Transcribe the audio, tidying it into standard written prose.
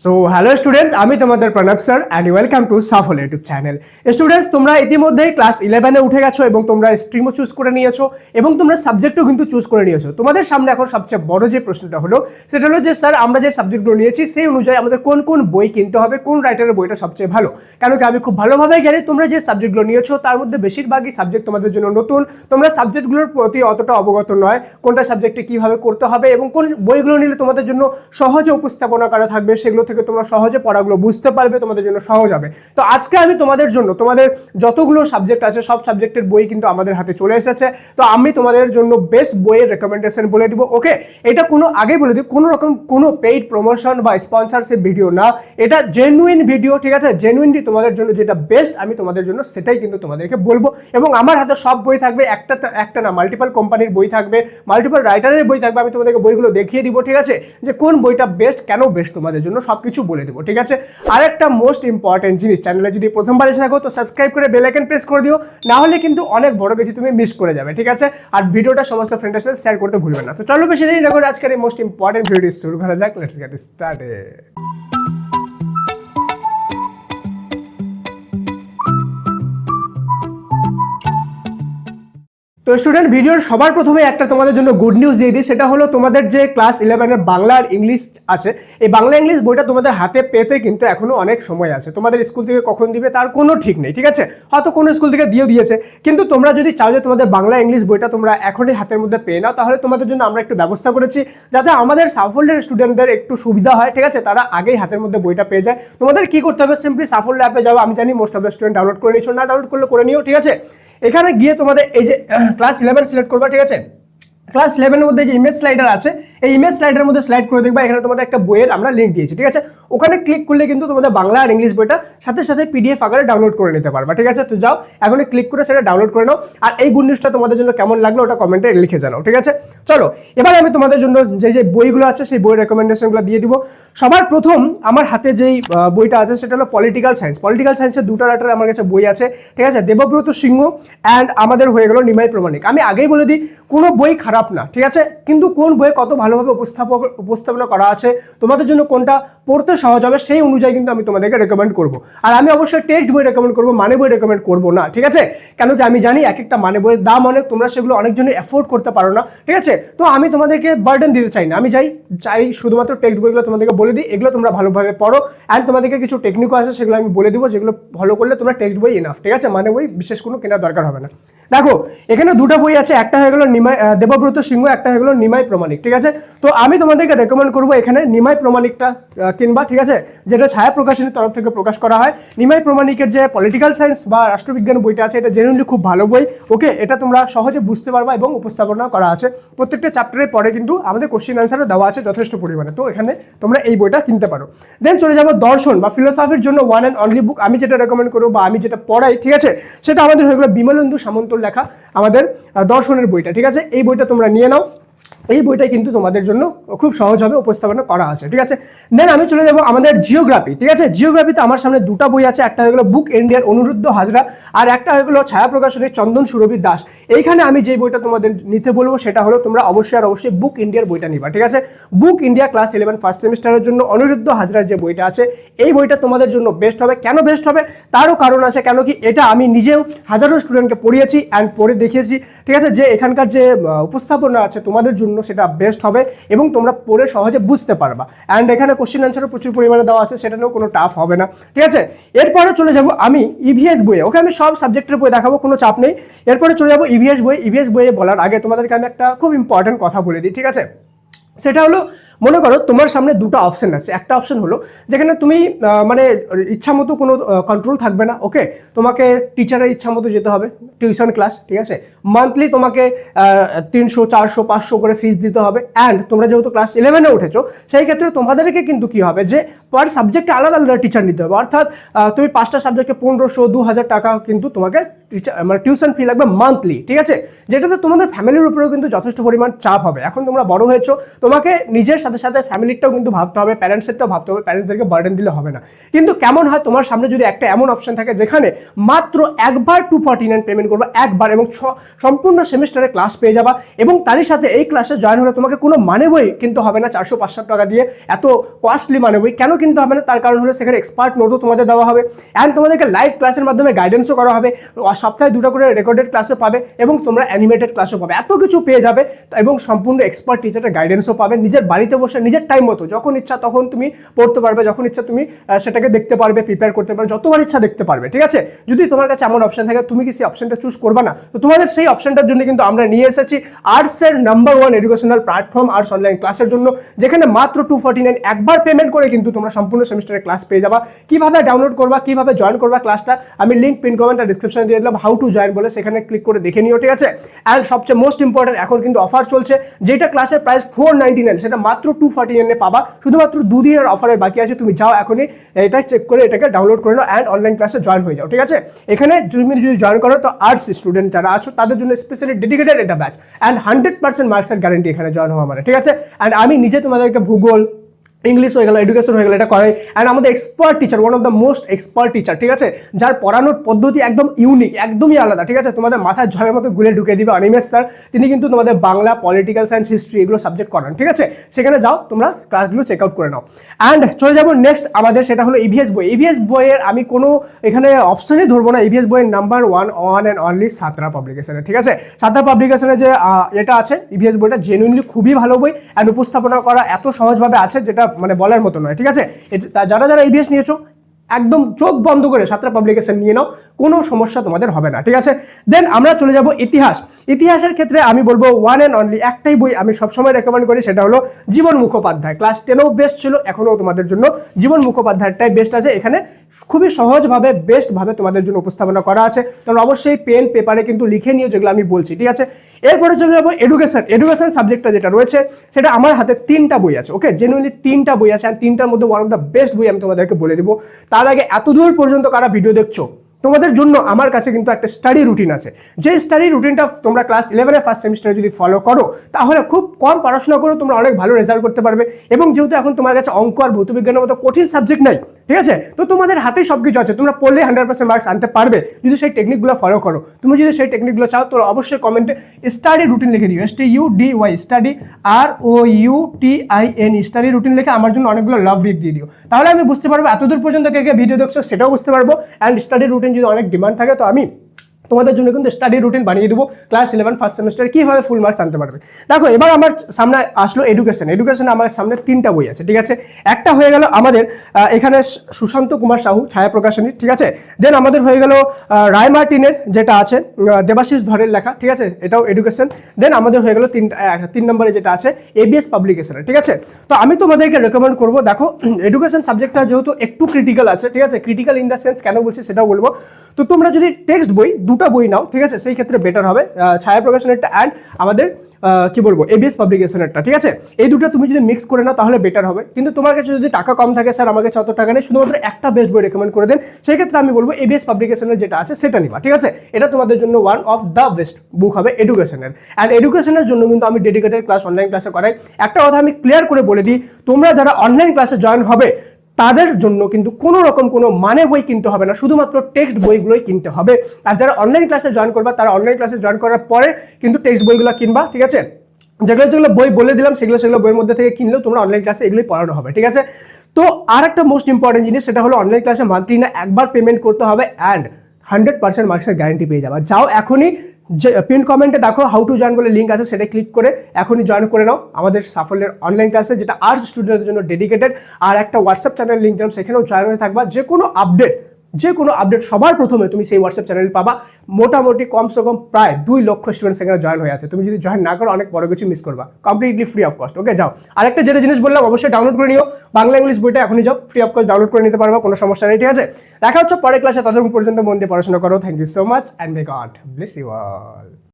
So hello students, আমি তোমাদের Pranab sir and welcome to Shuffle YouTube channel. Students, তোমরা ইতিমধ্যেই ক্লাস 11-এ উঠে গেছো এবং তোমরা স্ট্রিমও চুজ করে নিয়েছো এবং তোমরা সাবজেক্টও কিন্তু চুজ করে নিয়েছো। তোমাদের সামনে এখন সবচেয়ে বড় যে প্রশ্নটা হলো সেটা হলো যে স্যার আমরা যে সাবজেক্টগুলো নিয়েছি সেই অনুযায়ী আমাদের কোন কোন বই কিনতে হবে, কোন রাইটারের বইটা সবচেয়ে ভালো। কেন কি আমি খুব ভালোভাবেই জানি তোমরা যে সাবজেক্টগুলো নিয়েছো তার মধ্যে বেশিরভাগই সাবজেক্ট তোমাদের জন্য নতুন, তোমরা সাবজেক্টগুলোর প্রতি অতটা অবগত নয়, কোনটা সাবজেক্টে কীভাবে করতে হবে এবং কোন বইগুলো নিলে তোমাদের জন্য সহজে উপস্থাপনা করা থাকবে, সেগুলো থেকে তোমরা সহজে পড়াগুলো বুঝতে পারবে, তোমাদের জন্য সহজ হবে। তো আজকে আমি তোমাদের জন্য তোমাদের যতগুলো সাবজেক্ট আছে সব সাবজেক্টের বই কিন্তু আমাদের হাতে চলে এসেছে। তো আমি তোমাদের জন্য বেস্ট বইয়ের রেকমেন্ডেশন বলে দিব। ওকে, এটা আগে বলে দিই, কোনো রকম কোনো পেইড প্রমোশন বা স্পন্সরশিপ ভিডিও না, এটা জেনুইন ভিডিও, ঠিক আছে? জেনুইনলি তোমাদের জন্য যেটা বেস্ট আমি তোমাদের জন্য সেটাই কিন্তু তোমাদেরকে বলবো। এবং আমার হাতে সব বই থাকবে, একটা না মাল্টিপল কোম্পানির বই থাকবে, মাল্টিপল রাইটারের বই থাকবে। আমি তোমাদেরকে বইগুলো দেখিয়ে দিব, ঠিক আছে, যে কোন বইটা বেস্ট, কেন বেস্ট, তোমাদের জন্য সব কিছু বলে দেবো, ঠিক আছে? আর একটা মোস্ট ইম্পর্টেন্ট জিনিস, চ্যানেলে যদি প্রথমবার এসে থাকো তো সাবস্ক্রাইব করে বেল আইকন প্রেস করে দিও, না হলে কিন্তু অনেক বড় কিছু তুমি মিস করে যাবে, ঠিক আছে? আর ভিডিওটা সমস্ত ফ্রেন্ডের সাথে শেয়ার করতে ভুলবে না। তো চলো বেশি দেরি না করে আজকের এই মোস্ট ইম্পর্টেন্ট ভিডিও শুরু করা যাক। Let's get started. তো স্টুডেন্ট, ভিডিওর সবার প্রথমে একটা তোমাদের জন্য গুড নিউজ দিয়ে দিই, সেটা হলো তোমাদের যে ক্লাস 11-এর বাংলা আর ইংলিশ আছে, এই বাংলা ইংলিশ বইটা তোমাদের হাতে পেতে কিন্তু এখনো অনেক সময় আছে। তোমাদের স্কুল থেকে কখন দিবে তার কোনো ঠিক নেই, ঠিক আছে? হয়তো কোনো স্কুল থেকে দিয়েছে, কিন্তু তোমরা যদি চাও যে তোমাদের বাংলা ইংলিশ বইটা তোমরা এখনই হাতের মধ্যে পেয়ে নাও, তাহলে তোমাদের জন্য আমরা একটু ব্যবস্থা করেছি যাতে আমাদের সাফল্যের স্টুডেন্টদের একটু সুবিধা হয়, ঠিক আছে? তারা আগেই হাতের মধ্যে বইটা পেয়ে যায়। তোমাদের কি করতে হবে, সিম্পলি সাফল্য অ্যাপে যাও। আমি জানি most of the student download করে নিচ্ছ, না ডাউনলোড করলে করে নিও, ঠিক আছে? এখানে গিয়ে তোমাদের এই যে ক্লাস 11 সিলেক্ট করবা, ঠিক আছে? ক্লাস 11-এর মধ্যে যে ইমেজ স্লাইডার আছে, এই ইমেজ স্লাইডারের মধ্যে স্লাইড করে দেখবা, এখানে তোমাদের একটা বইয়ের আমরা লিঙ্ক দিয়েছি, ঠিক আছে? ওখানে ক্লিক করলে কিন্তু তোমাদের বাংলা আর ইংলিশ বইটা সাথে সাথে পিডিএফ আকারে ডাউনলোড করে নিতে পারবা, ঠিক আছে? তো যাও এখনই ক্লিক করে সেটা ডাউনলোড করে নাও। আর এই গুড নিউজটা তোমাদের জন্য কেমন লাগলো ওটা কমেন্টে লিখে জানাও, ঠিক আছে? চলো এবার আমি তোমাদের জন্য যে বইগুলো আছে সেই বইয়ের রেকমেন্ডেশনগুলো দিয়ে দিব। সবার প্রথম আমার হাতে যেই বইটা আছে সেটা হলো পলিটিক্যাল সায়েন্স। পলিটিক্যাল সায়েন্সের দুটো রাইটার আমার কাছে বই আছে, ঠিক আছে? দেবব্রত সিংহ অ্যান্ড আমাদের হয়ে গেল নিমাই প্রমাণিক। আমি আগেই বলে দিই, কোনো বই খারাপ না, ঠিক আছে? কিন্তু কোন বইয়ে কত ভালোভাবে উপস্থাপনা করা আছে, তোমাদের জন্য কোনটা পড়তে সহজ হবে সেই অনুযায়ী কিন্তু আমি তোমাদেরকে রেকমেন্ড করব। আর আমি অবশ্যই টেক্সট বই রেকমেন্ড করবো, মানে বই রেকমেন্ড করবো না, ঠিক আছে? কেন কি আমি জানি এক একটা মানে বইয়ের দাম অনেক, তোমরা সেগুলো অনেকজনই অ্যাফোর্ড করতে পারো না, ঠিক আছে? তো আমি তোমাদেরকে বার্ডেন দিতে চাই না, আমি চাই শুধুমাত্র টেক্সট বইগুলো তোমাদেরকে বলে দিই, এগুলো তোমরা ভালোভাবে পড়ো। অ্যান্ড তোমাদেরকে কিছু টেকনিকও আছে সেগুলো আমি বলে দিব, যেগুলো ফলো করলে তোমরা টেক্সট বই এনাফ, ঠিক আছে? মানে বই বিশেষ কোনো কেনার দরকার হবে না। দেখো এখানে দুটো বই আছে, একটা হয়ে গেল দেবব্রত সিংহ, একটা হয়ে গেল নিমাই প্রমাণিক, ঠিক আছে? তো আমি তোমাদেরকে রেকমেন্ড করবো এখানে নিমাই প্রমাণিকটা কিনবা, ঠিক আছে? যেটা ছায়া প্রকাশনীর তরফ থেকে প্রকাশ করা হয়। নিমাই প্রমাণিকের যে পলিটিক্যাল সায়েন্স বা রাষ্ট্রবিজ্ঞান বইটা আছে এটা জেনুইনলি খুব ভালো বই। ওকে, এটা তোমরা সহজে বুঝতে পারবা এবং উপস্থাপনা করা আছে প্রত্যেকটা চ্যাপ্টারের পরে, কিন্তু আমাদের কোশ্চেন অ্যান্সারও দেওয়া আছে যথেষ্ট পরিমাণে। তো এখানে তোমরা এই বইটা কিনতে পারো। দেন চলে যাবো দর্শন বা ফিলোসফির জন্য ওয়ান অ্যান্ড অনলি বুক। আমি যেটা রেকমেন্ড করবো বা আমি যেটা পড়াই, ঠিক আছে, সেটা আমাদের হয়ে গেলো বিমলেন্দু সামন্তর লেখা আমাদের দর্শনের বইটা, ঠিক আছে? এই বইটা তোমরা নিয়ে নাও। এই বইটাই কিন্তু তোমাদের জন্য খুব সহজভাবে উপস্থাপনা করা আছে, ঠিক আছে? দেন আমি চলে যাবো আমাদের জিওগ্রাফি, ঠিক আছে? জিওগ্রাফিতে আমার সামনে দুটো বই আছে, একটা হয়ে গেলো বুক ইন্ডিয়ার অনিরুদ্ধ হাজরা আর একটা হয়ে গেলো ছায়া প্রকাশনের চন্দন সুরভি দাস। এইখানে আমি যে বইটা তোমাদের নিতে বলবো সেটা হলো তোমরা অবশ্যই বুক ইন্ডিয়ার বইটা নিবা, ঠিক আছে? বুক ইন্ডিয়া ক্লাস 11 ফার্স্ট সেমিস্টারের জন্য অনিরুদ্ধ হাজরার যে বইটা আছে এই বইটা তোমাদের জন্য বেস্ট হবে। কেন বেস্ট হবে তারও কারণ আছে, কেন কি এটা আমি নিজেও হাজারো স্টুডেন্টকে পড়িয়েছি অ্যান্ড পড়ে দেখিয়েছি, ঠিক আছে? যে এখানকার যে উপস্থাপনা আছে তোমাদের জন্য সেটা বেস্ট হবে এবং তোমরা পড়ে সহজে বুঝতে পারবা। অ্যান্ড এখানে কোশ্চেন অ্যান্সারও প্রচুর পরিমাণে দেওয়া আছে, সেটা নিয়েও কোনো টাফ হবে না, ঠিক আছে? এরপরে চলে যাব আমি ইভিএস বইয়ে। ওকে, আমি সব সাবজেক্টের বই দেখাবো, কোনো চাপ নেই। এরপরে চলে যাবো ইভিএস বই। ইভিএস বইয়ে বলার আগে তোমাদেরকে আমি একটা খুব ইম্পর্টেন্ট কথা বলে দিই, ঠিক আছে? সেটা হলো, মনে করো তোমার সামনে দুটো অপশন আছে। একটা অপশন হলো যেখানে তুমি মানে ইচ্ছা মতো কোনো কন্ট্রোল থাকবে না। ওকে, তোমাকে টিচারের ইচ্ছা মতো যেতে হবে টিউশন ক্লাস, ঠিক আছে? মান্থলি তোমাকে 300, 400, 500 করে ফিস দিতে হবে। অ্যান্ড তোমরা যেহেতু ক্লাস 11-এ উঠেছো সেই ক্ষেত্রে তোমাদেরকে কিন্তু কী হবে যে পার সাবজেক্টে আলাদা আলাদা টিচার নিতে হবে। অর্থাৎ তুমি 5টা সাবজেক্টে 1500, 2000 টাকা কিন্তু তোমাকে মানে টিউশন ফি লাগবে মান্থলি, ঠিক আছে? যেটাতে তোমাদের ফ্যামিলির উপরেও কিন্তু যথেষ্ট পরিমাণ চাপ হবে। এখন তোমরা বড় হয়েছো, তোমাকে নিজের সাথে সাথে ফ্যামিলিটাও কিন্তু ভাবতে হবে, প্যারেন্টসেরটাও ভাবতে হবে, প্যারেন্টসদেরকে বার্ডেন দিলে হবে না। কিন্তু কেমন হয়, তোমার সামনে যদি একটা এমন অপশন থাকে যেখানে মাত্র একবার 249 পেমেন্ট করবে, একবার, এবং সম্পূর্ণ সেমিস্টারে ক্লাস পেয়ে যাবা, এবং তারই সাথে এই ক্লাসে জয়েন হলে তোমাকে কোনো মানে বই কিন্তু হবে না 400-500 টাকা দিয়ে, এত কস্টলি মানে বই কেন কিন্তু হবে না, তার কারণ হলো সেখানে এক্সপার্ট নোটও তোমাদের দেওয়া হবে, অ্যান্ড তোমাদেরকে লাইভ ক্লাসের মাধ্যমে গাইডেন্সও করা হবে, সপ্তাহে 2টা করে রেকর্ডেড ক্লাসও পাবে, এবং তোমরা অ্যানিমেটেড ক্লাসও পাবে, এত কিছু পেয়ে যাবে, এবং সম্পূর্ণ এক্সপার্ট টিচারের গাইডেন্সও পাবে। নিজের বাড়িতে বসে নিজের টাইম মতো যখন ইচ্ছা তখন তুমি পড়তে পারবে, যখন ইচ্ছা তুমি সেটাকে দেখতে পারবে, প্রিপেয়ার করতে পারবে, যতবার ইচ্ছা দেখতে পারবে, ঠিক আছে। যদি তোমার কাছে এমন অপশন থাকে, তুমি কি সেই অপশনটা চুজ করবে না? তো তোমাদের সেই অপশনটার জন্য কিন্তু আমরা নিয়ে এসেছি আর্টসের number 1 educational platform arts online ক্লাসের জন্য, যেখানে মাত্র 249 একবার পেমেন্ট করে কিন্তু তোমরা সম্পূর্ণ সেমিস্টারের ক্লাস পেয়ে যাবা। কিভাবে ডাউনলোড করবা, কিভাবে জয়েন করবা ক্লাসটা, আমি লিঙ্ক পিন কমেন্ট আর ডিসক্রিপশনে দিয়ে দিলাম, হাউ টু জয়েন বলে, সেখানে ক্লিক করে দেখে নিও, ঠিক আছে। অ্যান্ড সবচেয়ে মোস্ট ইম্পর্টেন্ট, এখন কিন্তু অফার চলছে, যেটা ক্লাসের প্রাইস 499 সেটা মাত্র 249 পাবা, শুধুমাত্র 2 দিনের অফারের বাকি আছে। তুমি যাও এখনই এটা চেক করে এটাকে ডাউনলোড করে নাও অ্যান্ড অনলাইন ক্লাসে জয়েন হয়ে যাও, ঠিক আছে। এখানে তুমি যদি জয়েন করো তো আর্টস স্টুডেন্ট যারা আছো তাদের জন্য স্পেশালি ডেডিকেটেড এটা ব্যাচ, অ্যান্ড 100% মার্কসের গ্যারান্টি এখানে জয়েন হওয়া মানে, ঠিক আছে। অ্যান্ড আমি নিজে তোমাদেরকে ভূগোল, ইংলিশ হয়ে গেল, এডুকেশন হয়ে গেল, এটা করাই। অ্যান্ড আমাদের expert teacher, one of the most expert teacher, ঠিক আছে, যার পড়ানোর পদ্ধতি একদম ইউনিক, একদমই আলাদা, ঠিক আছে, তোমাদের মাথায় ঝড়ের মতো গুলে ঢুকে দিবে অনিমেষ স্যার। তিনি কিন্তু তোমাদের বাংলা, পলিটিক্যাল সায়েন্স, হিস্ট্রি এগুলো সাবজেক্ট করান, ঠিক আছে। সেখানে যাও, তোমরা ক্লাসগুলো চেক আউট করে নাও। অ্যান্ড চলে যাবো নেক্সট আমাদের, সেটা হলো ইভিএস বই। ইভিএস বইয়ের আমি কোনো এখানে অপশনই ধরবো না। ইভিএস বইয়ের নাম্বার 1 অ্যান্ড অনলি সাঁতরা পাবলিকেশনের, ঠিক আছে। সাঁতরা পাবলিকেশনের যে এটা আছে ইভিএস বইটা জেনুইনলি খুবই ভালো বই, অ্যান্ড উপস্থাপনা করা এত সহজভাবে আছে যেটা মানে বলার মতো নয়, ঠিক আছে। যারা যারা ইভিএস নিয়েছো একদম চোখ বন্ধ করে সাঁতরা পাবলিকেশন নিয়ে নাও, কোনো সমস্যা তোমাদের হবে না, ঠিক আছে। দেন আমরা চলে যাব ইতিহাস। ইতিহাসের ক্ষেত্রে আমি বলবো 1 অ্যান্ড অনলি একটাই বই আমি সবসময় রেকমেন্ড করি, সেটা হলো জীবন মুখোপাধ্যায়। ক্লাস 10এও বেস্ট ছিল, এখনও তোমাদের জন্য জীবন মুখোপাধ্যায়টাই বেস্ট আছে। এখানে খুবই সহজভাবে বেস্টভাবে তোমাদের জন্য উপস্থাপনা করা আছে, কারণ অবশ্যই পেন পেপারে কিন্তু লিখে নিও যেগুলো আমি বলছি, ঠিক আছে। এরপরে চলে যাবো এডুকেশন। এডুকেশন সাবজেক্টটা যেটা রয়েছে সেটা আমার হাতে 3টা বই আছে, ওকে, জেনুইনলি 3টা বই আছে, আর 3টার মধ্যে ওয়ান অফ দ্য বেস্ট বই আমি তোমাদেরকে বলে দিব। তার আগে এত দূর পর্যন্ত কারা ভিডিও দেখছো, তোমাদের জন্য আমার কাছে কিন্তু একটা স্টাডি রুটিন আছে। যে স্টাডি রুটিনটা তোমরা ক্লাস 11 ফার্স্ট সেমিস্টারে যদি ফলো করো, তাহলে খুব কম পড়াশোনা করো তোমরা অনেক ভালো রেজাল্ট করতে পারবে। এবং যেহেতু এখন তোমার কাছে অঙ্ক আর ভৌতবিজ্ঞানের মতো কঠিন সাবজেক্ট নাই, ঠিক আছে, তো তোমাদের হাতেই সব কিছু আছে, তোমরা পড়লে 100% মার্কস আনতে পারবে যদি সেই টেকনিকগুলো ফলো করো। তুমি যদি সেই টেকনিকগুলো চাও তো অবশ্যই কমেন্টে স্টাডি রুটিন লিখে দিও, STUDY, study ROUTIN, study routine লিখে আমার জন্য অনেকগুলো লাভ রিক দিয়ে দিও, তাহলে আমি বুঝতে পারবো এতদূর পর্যন্ত কে কে ভিডিও দেখছো সেটাও বুঝতে পারবো। অ্যান্ড স্টাডি রুটিন যদি অনেক ডিমান্ড থাকে তো আমি তোমাদের জন্য কিন্তু স্টাডি রুটিন বানিয়ে দেবো ক্লাস 11 ফার্স্ট সেমিস্টারে কীভাবে ফুল মার্কস আনতে পারবে। দেখো এবার আমার সামনে আসলো এডুকেশন। এডুকেশনে আমার সামনে 3টা বই আছে, ঠিক আছে। একটা হয়ে গেল আমাদের এখানে সুশান্ত কুমার সাহু ছায়া প্রকাশনী, ঠিক আছে। দেন আমাদের হয়ে গেল রায় মার্টিনের যেটা আছে দেবাশিস ধরের লেখা, ঠিক আছে, এটাও এডুকেশন। দেন আমাদের হয়ে গেল 3 নম্বরে যেটা আছে ABS পাবলিকেশনের, ঠিক আছে। তো আমি তোমাদেরকে রেকমেন্ড করবো, দেখো এডুকেশন সাবজেক্টটা যেহেতু একটু ক্রিটিক্যাল আছে, ঠিক আছে, ক্রিটিক্যাল ইন দ্য সেন্স কেন বলছি সেটাও বলবো। তো তোমরা যদি টেক্সট বই 2টা বই নাও, ঠিক আছে, সেই ক্ষেত্রে বেটার হবে, ছায়া প্রকাশনেরটা অ্যান্ড আমাদের কি বলবো ABS পাবলিকেশনেরটা, ঠিক আছে। এই দুটো তুমি যদি মিক্স করে নাও তাহলে বেটার হবে। কিন্তু তোমার কাছে যদি টাকা কম থাকে, স্যার আমার কাছে অত টাকা নেই, শুধুমাত্র একটা বেস্ট বই রেকমেন্ড করে দেন, সেই ক্ষেত্রে আমি বলবো ABS পাবলিকেশনের যেটা আছে সেটা নিবা, ঠিক আছে। এটা তোমাদের জন্য ওয়ান অফ দ্য বেস্ট বুক হবে এডুকেশনের। অ্যান্ড এডুকেশনের জন্য কিন্তু আমি ডেডিকেটেড ক্লাস অনলাইন ক্লাসে করাই। একটা কথা আমি ক্লিয়ার করে বলে দিই, তোমরা যারা অনলাইন ক্লাসে জয়েন হবে তাদের জন্য কিন্তু কোনো রকম কোনো মানে বই কিনতে হবে না, শুধুমাত্র টেক্সট বইগুলোই কিনতে হবে। আর যারা অনলাইন ক্লাসে জয়েন করবা তারা অনলাইন ক্লাসে জয়েন করার পরে কিন্তু টেক্সট বইগুলো কিনবা, ঠিক আছে। যেগুলো বই বলে দিলাম সেগুলো বইয়ের মধ্যে থেকে কিনলেও তোমরা অনলাইন ক্লাসে এগুলোই পড়ানো হবে, ঠিক আছে। তো আর একটা মোস্ট ইম্পর্টেন্ট জিনিস, সেটা হলো অনলাইন ক্লাসে মান্থলি না একবার পেমেন্ট করতে হবে, অ্যান্ড 100% মার্কসের গ্যারান্টি পেয়ে যাবা। যাও এখনই যে পিন কমেন্টে দেখো হাউ টু জয়েন বলে লিঙ্ক আছে, সেটা ক্লিক করে এখনই জয়েন করে নাও আমাদের সাফল্যের অনলাইন ক্লাসে, যেটা আর্টস স্টুডেন্টদের জন্য ডেডিকেটেড। আর একটা হোয়াটসঅ্যাপ চ্যানেল লিঙ্ক দিলাম, সেখানেও জয়েন হয়ে থাকবা। যে কোনো আপডেট সবার প্রথমে তুমি সেই হোয়াটসঅ্যাপ চ্যানেল পাবা। মোটামুটি কমসে কম প্রায় 2 লক্ষ স্টুডেন্ট সেখানে জয়েন হয়ে আছে। তুমি যদি জয়েন না করো অনেক বড় কিছু মিস করবা, কমপ্লিটলি ফ্রি অফ কস্ট, ওকে। যাও আরেকটা যেটা জিনিস বললাম অবশ্যই ডাউনলোড করে নিও, বাংলা ইংলিশ বইটা এখনই যাও, ফ্রি অফ কস্ট ডাউনলোড করে নিতে পারবা, কোনো সমস্যা নেই, ঠিক আছে। দেখা হচ্ছে পরের ক্লাসে, ততক্ষণ পর্যন্ত মন দিয়ে পড়াশোনা করো। Thank you so much and may God bless you all.